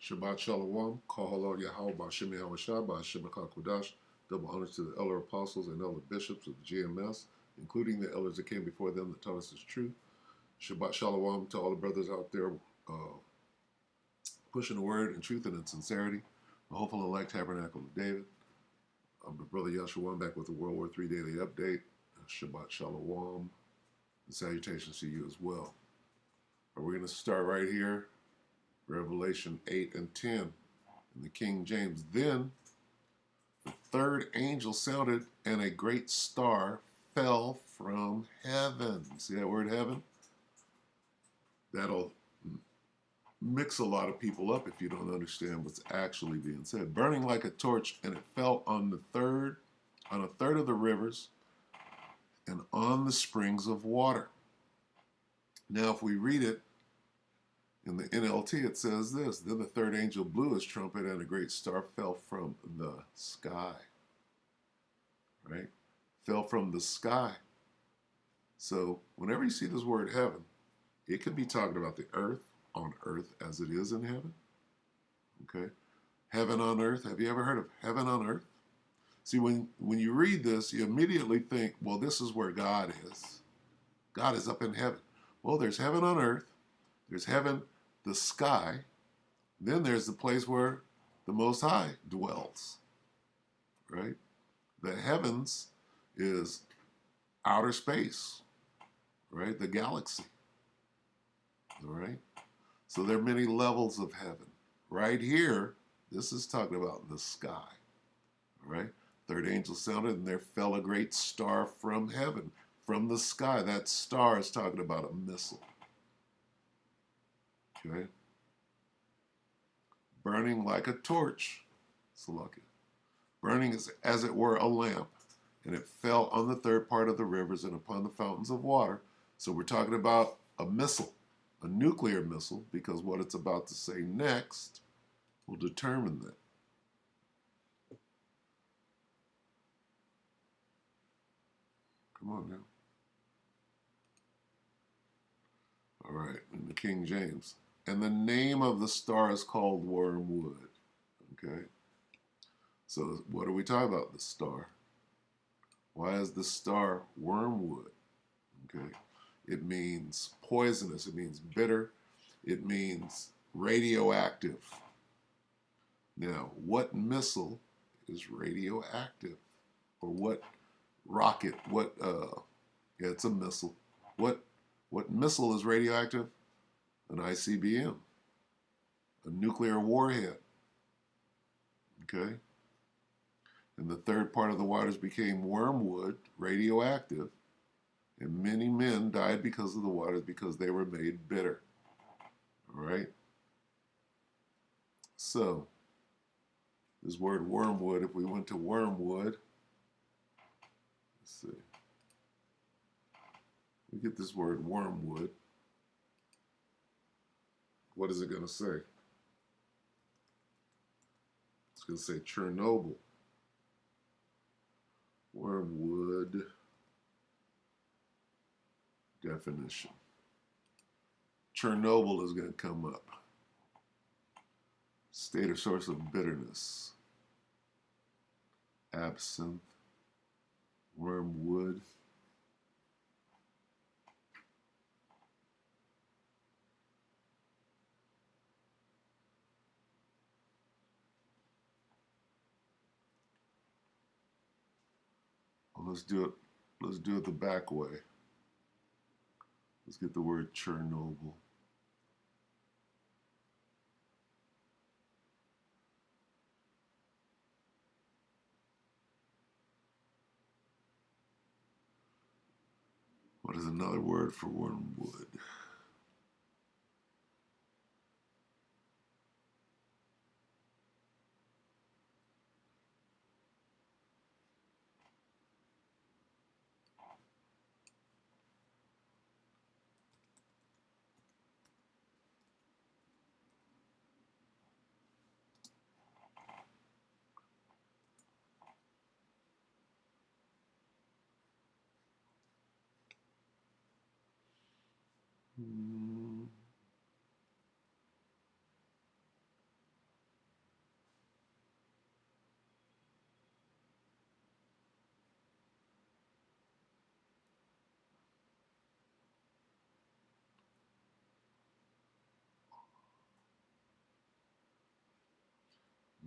Shabbat Shalom, Kahal Yahweh, Ba'ashem Yahweh Shai, Ba'ashem Kodash. Double honors to the elder apostles and elder bishops of the GMS, including the elders that came before them that taught us the truth. Shabbat Shalom to all the brothers out there pushing the word in truth and in sincerity. The hopeful elect tabernacle of David. I'm the brother Yeshua, back with the WW3 Daily Update. Shabbat Shalom. And salutations to you as well. We're going to start right here. Revelation 8 and 10 in the King James. Then the third angel sounded, and a great star fell from heaven. See that word heaven? That'll mix a lot of people up if you don't understand what's actually being said. Burning like a torch, and it fell on a third of the rivers and on the springs of water. Now, if we read it in the NLT, it says this: Then the third angel blew his trumpet, and a great star fell from the sky. Right? Fell from the sky. So whenever you see this word heaven, it could be talking about the earth, on earth as it is in heaven. Okay? Heaven on earth. Have you ever heard of heaven on earth? See, when you read this, you immediately think, well, this is where God is. God is up in heaven. Well, there's heaven on earth. There's heaven, the sky. Then there's the place where the Most High dwells. Right? The heavens is outer space. Right? The galaxy. All right? So there are many levels of heaven. Right here, this is talking about the sky. All right? Third angel sounded, and there fell a great star from heaven, from the sky. That star is talking about a missile. Okay? Burning like a torch. Salakia. Burning as it were a lamp, and it fell on the third part of the rivers and upon the fountains of water. So we're talking about a missile, a nuclear missile, because what it's about to say next will determine that. Come on now. All right, in the King James. And the name of the star is called Wormwood. Okay? So what are we talking about, the star? Why is the star wormwood? Okay? It means poisonous. It means bitter. It means radioactive. Now, what missile is radioactive? Or what rocket? Yeah, it's a missile. What missile is radioactive? An ICBM, a nuclear warhead. Okay? And the third part of the waters became wormwood, radioactive, and many men died because of the waters because they were made bitter. All right? So, this word wormwood, if we went to wormwood, let's see. We get this word wormwood. What is it going to say? It's going to say Chernobyl. Wormwood definition. Chernobyl is going to come up. State or source of bitterness. Absinthe. Wormwood. Well, let's do it the back way. Let's get the word Chernobyl. What is another word for wormwood?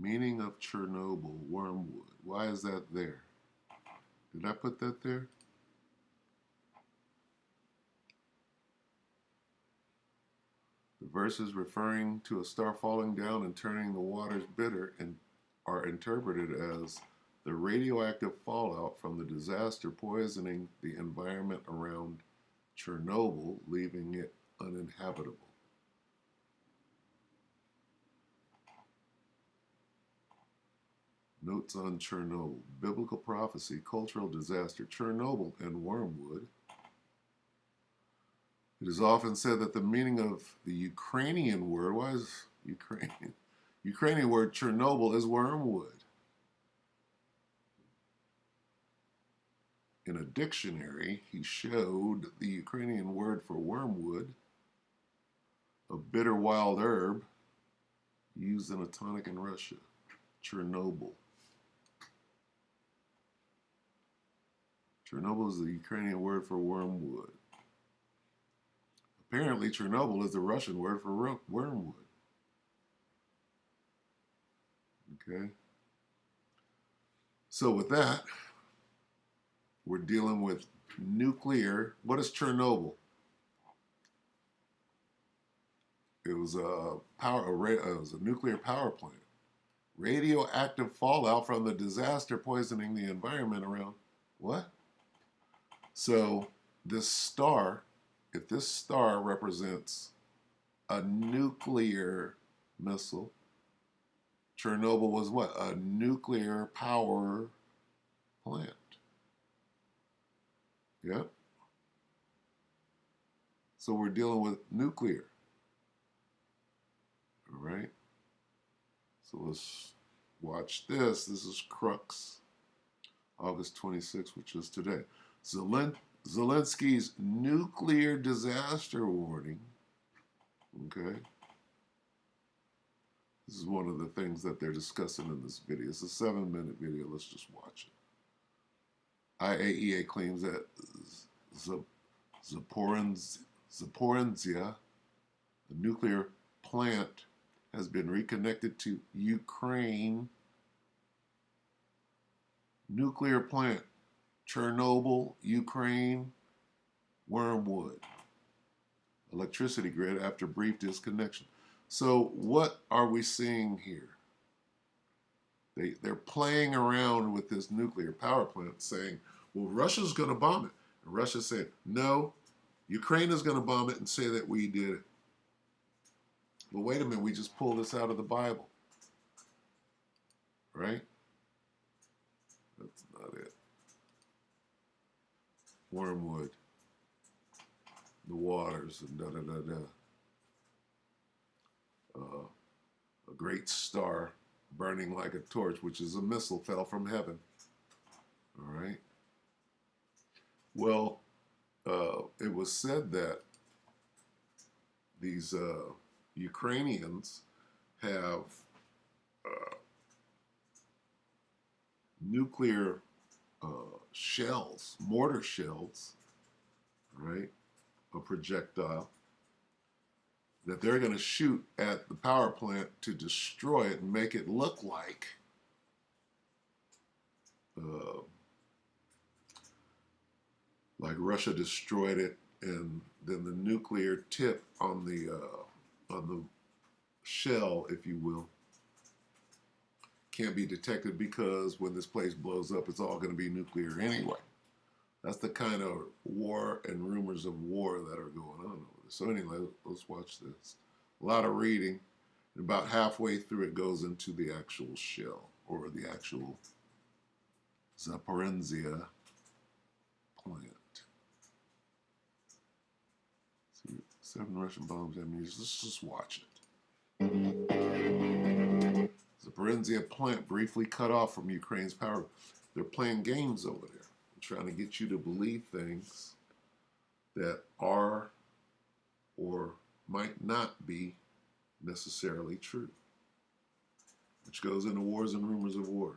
Meaning of Chernobyl, wormwood. Why is that there? Did I put that there? The verses referring to a star falling down and turning the waters bitter and are interpreted as the radioactive fallout from the disaster poisoning the environment around Chernobyl, leaving it uninhabitable. Notes on Chernobyl. Biblical prophecy, cultural disaster, Chernobyl, and wormwood. It is often said that the meaning of the Ukrainian word, why is Ukrainian? Ukrainian word Chernobyl is wormwood. In a dictionary, he showed the Ukrainian word for wormwood, a bitter wild herb used in a tonic in Russia, Chernobyl. Chernobyl is the Ukrainian word for wormwood. Apparently, Chernobyl is the Russian word for wormwood. Okay? So with that, we're dealing with nuclear. What is Chernobyl? It was a nuclear power plant. Radioactive fallout from the disaster poisoning the environment around. What? So this star, if this star represents a nuclear missile, Chernobyl was what? A nuclear power plant. Yep. So we're dealing with nuclear. All right. So let's watch this. This is Crux, August 26th, which is today. Zelensky's nuclear disaster warning. Okay. This is one of the things that they're discussing in this video. It's a 7-minute video. Let's just watch it. IAEA claims that Zaporizhzhia, a nuclear plant, has been reconnected to Ukraine. Nuclear plant, Chernobyl, Ukraine, wormwood. Electricity grid after brief disconnection. So what are we seeing here? They're playing around with this nuclear power plant saying, well, Russia's going to bomb it. And Russia said, no, Ukraine is going to bomb it and say that we did it. But wait a minute, we just pulled this out of the Bible. Right? That's not it. Wormwood. The waters and da-da-da-da. A great star burning like a torch, which is a missile, fell from heaven. All right. Well, it was said that these Ukrainians have nuclear shells, mortar shells, right? A projectile that they're going to shoot at the power plant to destroy it and make it look like Russia destroyed it, and then the nuclear tip on the shell, if you will, can't be detected because when this place blows up, it's all going to be nuclear anyway. That's the kind of war and rumors of war that are going on over there. So anyway, let's watch this. A lot of reading. And about halfway through, it goes into the actual shell, or the actual Zaporizhzhia plant. See, 7 Russian bombs, ammunition. Let's just watch it. Zaporizhzhia plant briefly cut off from Ukraine's power. They're playing games over there, trying to get you to believe things that are or might not be necessarily true, which goes into wars and rumors of war.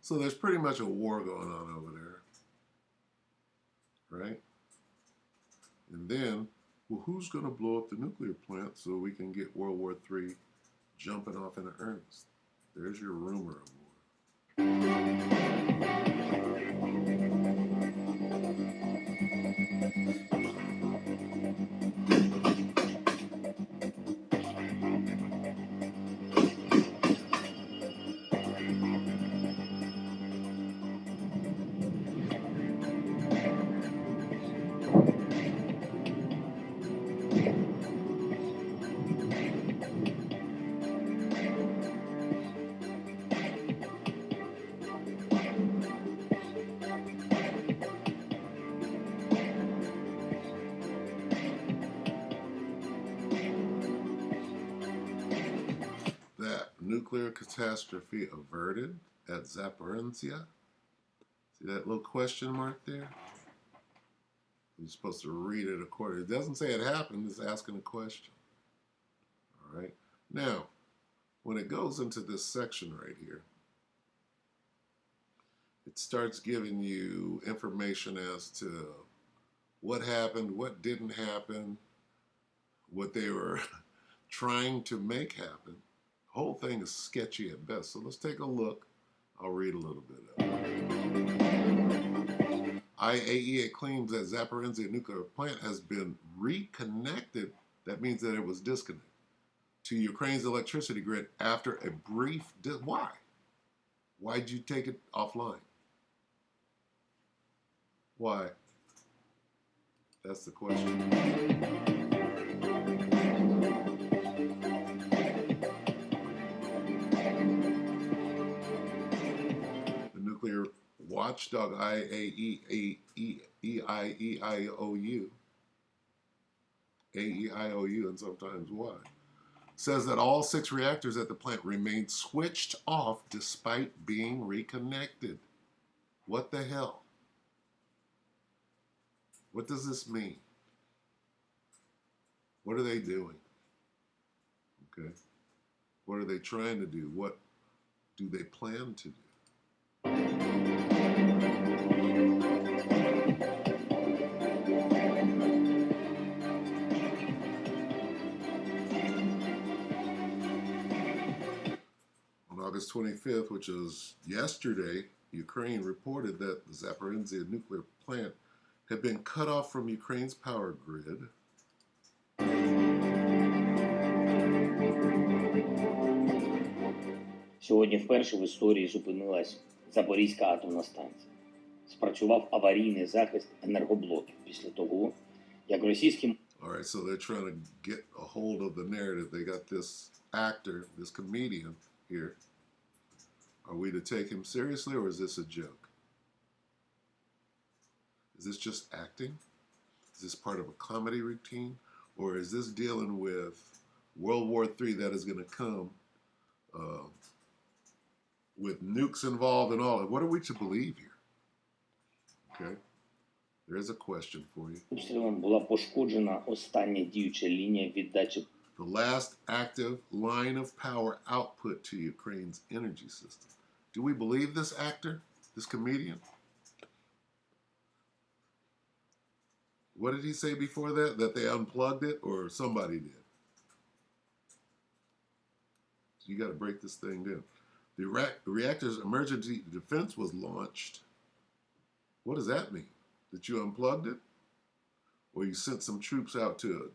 So there's pretty much a war going on over there, right? And then, well, who's going to blow up the nuclear plant so we can get World War III jumping off into earnest? There's your rumor of war. That nuclear catastrophe averted at Zaporizhzhia. See that little question mark there? You're supposed to read it accordingly. It doesn't say it happened, it's asking a question. All right. Now, when it goes into this section right here, it starts giving you information as to what happened, what didn't happen, what they were trying to make happen. The whole thing is sketchy at best. So let's take a look. I'll read a little bit of it. IAEA claims that Zaporizhzhia nuclear plant has been reconnected. That means that it was disconnected to Ukraine's electricity grid after a brief. Why? Why'd you take it offline? Why? That's the question. The nuclear watchdog AEIOU, and sometimes why, says that all 6 reactors at the plant remain switched off despite being reconnected. What the hell? What does this mean? What are they doing? Okay. What are they trying to do? What do they plan to do? On August 25th, which was yesterday, Ukraine reported that the Zaporizhzhia nuclear plant had been cut off from Ukraine's power grid. Сьогодні вперше в історії зупинилась Запорізька атомна станція. Спрацював аварійний захист енергоблоків після того, як російським... All right, so they're trying to get a hold of the narrative. They got this actor, this comedian here. Are we to take him seriously, or is this a joke? Is this just acting? Is this part of a comedy routine? Or is this dealing with World War III that is going to come with nukes involved and all? What are we to believe here? Okay, there's a question for you. Обстрілом була пошкоджена остання діюча лінія віддачі. The last active line of power output to Ukraine's energy system. Do we believe this actor, this comedian? What did he say before that? That they unplugged it, or somebody did? So you got to break this thing down. The reactor's emergency defense was launched. What does that mean? That you unplugged it? Or you sent some troops out to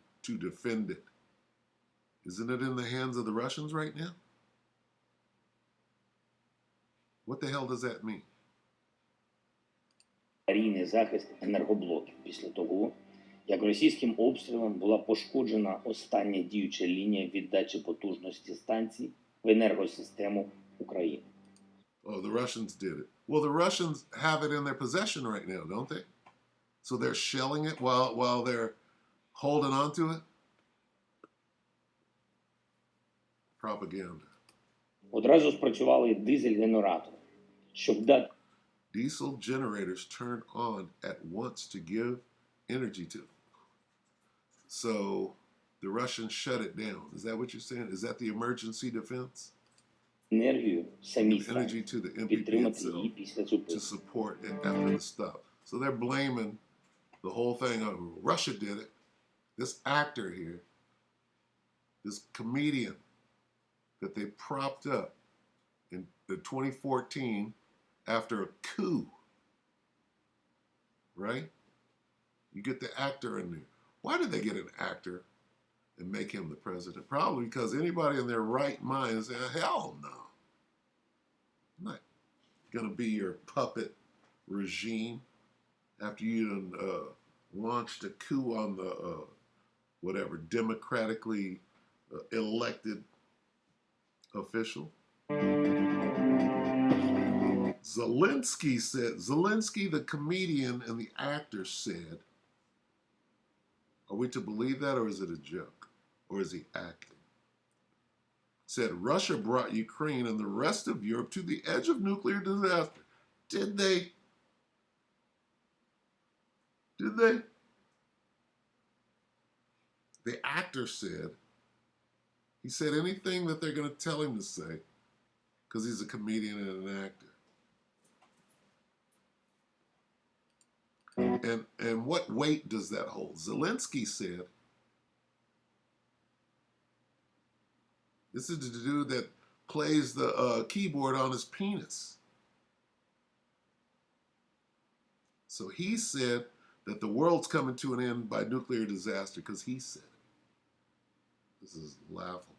defend it? Isn't it in the hands of the Russians right now? What the hell does that mean? Аварійний захист енергоблоків після того, як російським обстрілом була пошкоджена остання діюча лінія віддачі потужності станцій в енергосистему України. Oh, the Russians did it. Well, the Russians have it in their possession right now, don't they? So they're shelling it while they're holding on to it? Propaganda. Одразу спрацювали дизель-генератори, щоб дати... Diesel generators turn on at once to give energy to. So the Russians shut it down. Is that what you're saying? Is that the emergency defense? енергію самій Give energy станції, to the MPP підтримати її itself після to зупинки. support it after the stop. So they're blaming the whole thing on Russia did it. This actor here, this comedian that they propped up in 2014 after a coup, right? You get the actor in there. Why did they get an actor and make him the president? Probably because anybody in their right mind is saying, hell no. I'm not going to be your puppet regime after you launched a coup on the whatever democratically elected official. Zelensky, the comedian and the actor, said, are we to believe that, or is it a joke? Or is he acting? Said Russia brought Ukraine and the rest of Europe to the edge of nuclear disaster. Did they? Did they? The actor said, he said anything that they're going to tell him to say because he's a comedian and an actor. And what weight does that hold? Zelensky said, this is the dude that plays the keyboard on his penis. So he said that the world's coming to an end by nuclear disaster because he said it. This is laughable.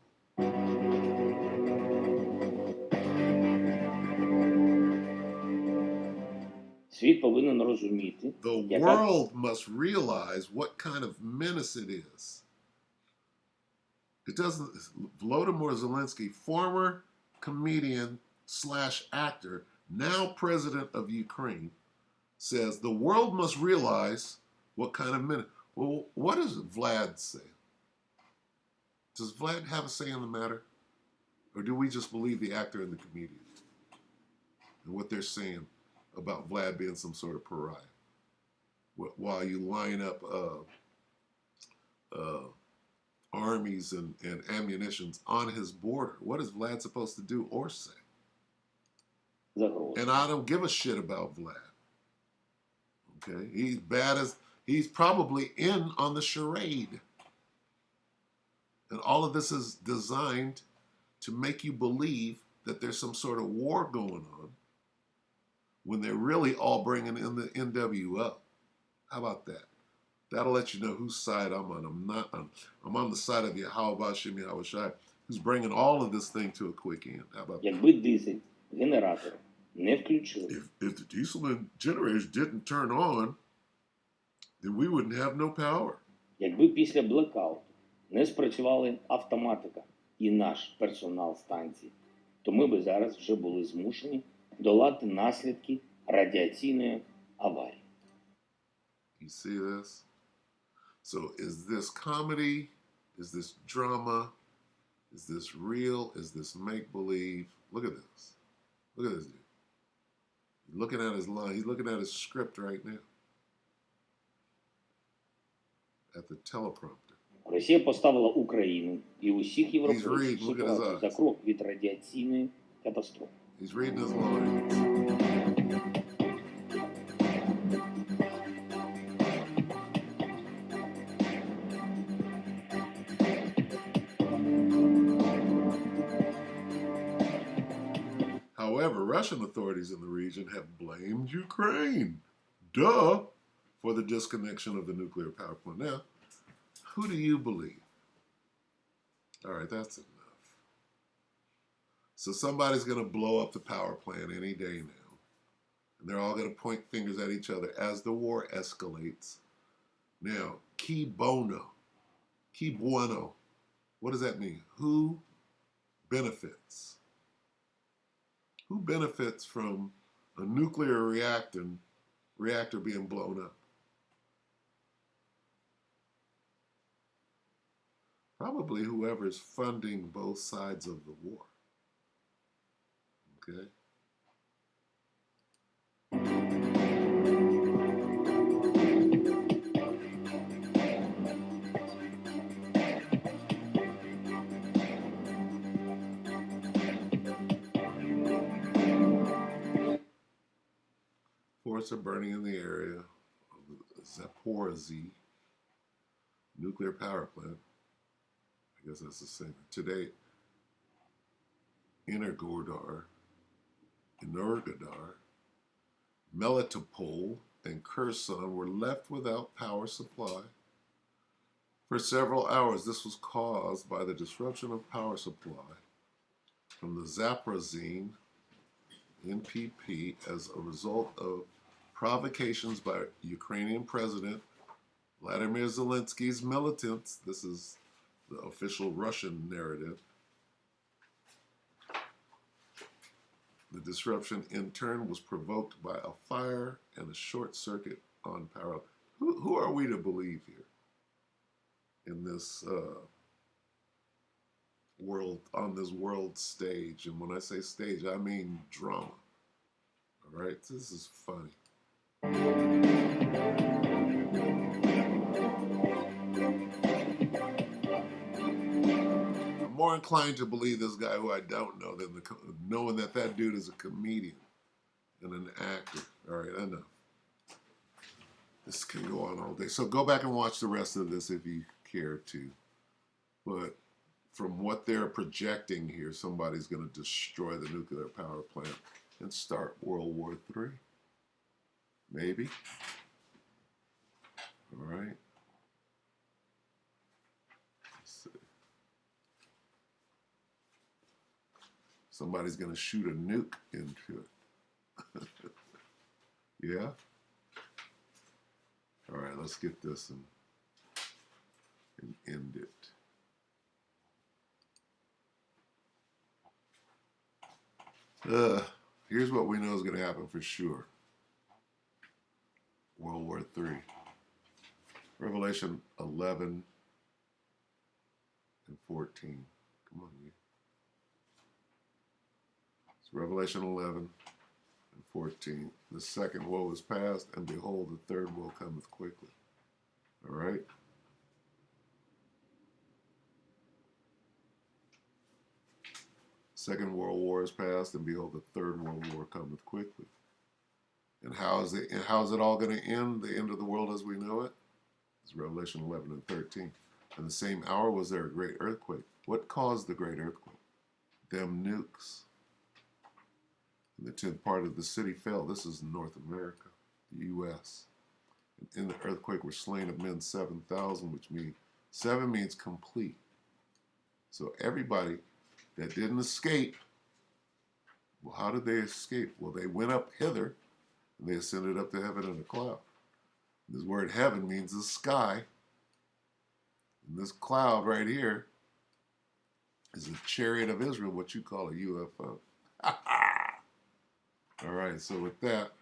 Світ повинен розуміти, The яка world must realize what kind of menace it is. It doesn't. Volodymyr Zelensky, former comedian / actor, now president of Ukraine, says the world must realize what kind of menace. Well, what does Vlad say? Does Vlad have a say in the matter? Or do we just believe the actor and the comedian and what they're saying about Vlad being some sort of pariah? While you line up armies and ammunitions on his border. What is Vlad supposed to do or say? загроза. And I don't give a shit about Vlad. Okay? He's probably in on the charade. And all of this is designed to make you believe that there's some sort of war going on when they're really all bringing in the NWO. How about that? That'll let you know whose side I'm on. I'm on the side of Yahweh Shem Yahweh Shai, who's bringing all of this thing to a quick end. How about that? Якби дизель генератор не включили, If the diesel generators didn't turn on, then we wouldn't have no power. якби після блекауту не спрацювали автоматика і наш персонал станції, то ми би зараз вже були змушені долати наслідки радіаційної аварії. You see this? So is this comedy? Is this drama? Is this real? Is this make-believe? Look at this. Look at this dude. He's looking at his line. He's looking at his script right now. At the teleprompter. Росія поставила Україну і усіх reading, європейців look at his ситуацію eyes. за крок від радіаційної катастрофи. He's reading his lines. However, Russian authorities in the region have blamed Ukraine, duh, for the disconnection of the nuclear power plant. Now, who do you believe? All right, that's enough. So somebody's going to blow up the power plant any day now. And they're all going to point fingers at each other as the war escalates. Now, qui bono, qui bueno, what does that mean? Who benefits? Who benefits from a nuclear reactor being blown up? Probably whoever's funding both sides of the war. Okay? reports are burning in the area of the Zaporizhzhia nuclear power plant. I guess that's the same. Today, Energodar, Melitopol, and Kherson were left without power supply for several hours. This was caused by the disruption of power supply from the Zaporizhzhia NPP as a result of provocations by Ukrainian President Vladimir Zelensky's militants. This is the official Russian narrative. The disruption in turn was provoked by a fire and a short circuit on power. Who are we to believe here in this world, on this world stage? And when I say stage, I mean drama. All right, this is funny. I'm more inclined to believe this guy who I don't know than knowing that dude is a comedian and an actor. All right, enough. This can go on all day. So go back and watch the rest of this if you care to. But from what they're projecting here, somebody's going to destroy the nuclear power plant and start World War III. Maybe. All right. Let's see. Somebody's going to shoot a nuke into it. Yeah? All right, let's get this and end it. Here's what we know is going to happen for sure. World War III. Revelation 11 and 14. Come on, you. It's Revelation 11 and 14. The second woe is past, and behold, the third woe cometh quickly. All right? Second World War is past, and behold, the third World War cometh quickly. And how is it all going to end? The end of the world as we know it? It's Revelation 11 and 13. In the same hour was there a great earthquake. What caused the great earthquake? Them nukes. And the 10th part of the city fell. This is North America, the U.S. And in the earthquake were slain of men 7,000, which means 7 means complete. So everybody that didn't escape, well, how did they escape? Well, they went up hither, and they ascended up to heaven in a cloud. This word heaven means the sky. And this cloud right here is a chariot of Israel, what you call a UFO. All right, so with that,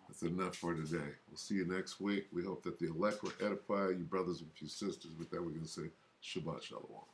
that's enough for today. We'll see you next week. We hope that the elect will edify you brothers and you sisters. With that, we're going to say Shabbat Shalom.